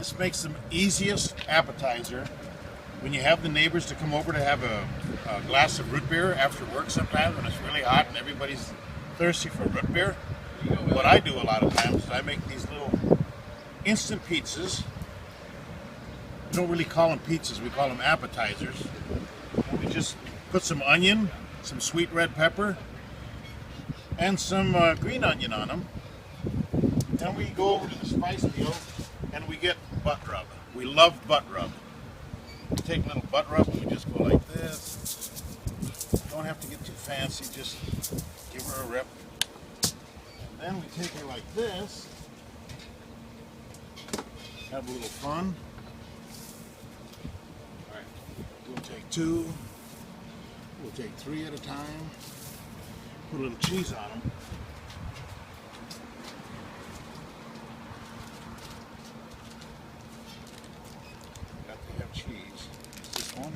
This makes the easiest appetizer when you have the neighbors to come over to have a glass of root beer after work sometimes when it's really hot and everybody's thirsty for root beer. What I do a lot of times is I make these little instant pizzas. We don't really call them pizzas, we call them appetizers. And we just put some onion, some sweet red pepper, and some green onion on them. Then we go over to the spice deal and we get butt rub. We love butt rub. We take a little butt rub and we just go like this. Don't have to get too fancy, just give her a rip. And then we take her like this. Have a little fun. Alright, we'll take two. We'll take three at a time. Put a little cheese on them. Got to have cheese. This one.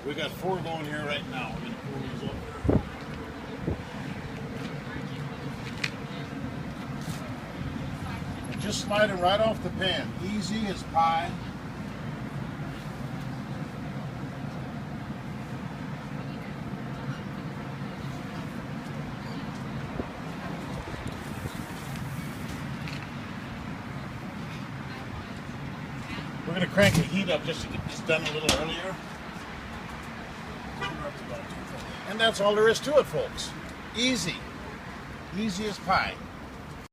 We got 4 going here right now. We're going to pull these over. And just slide them right off the pan. Easy as pie. We're going to crank the heat up just to get this done a little earlier. And that's all there is to it, folks. Easy. Easy as pie.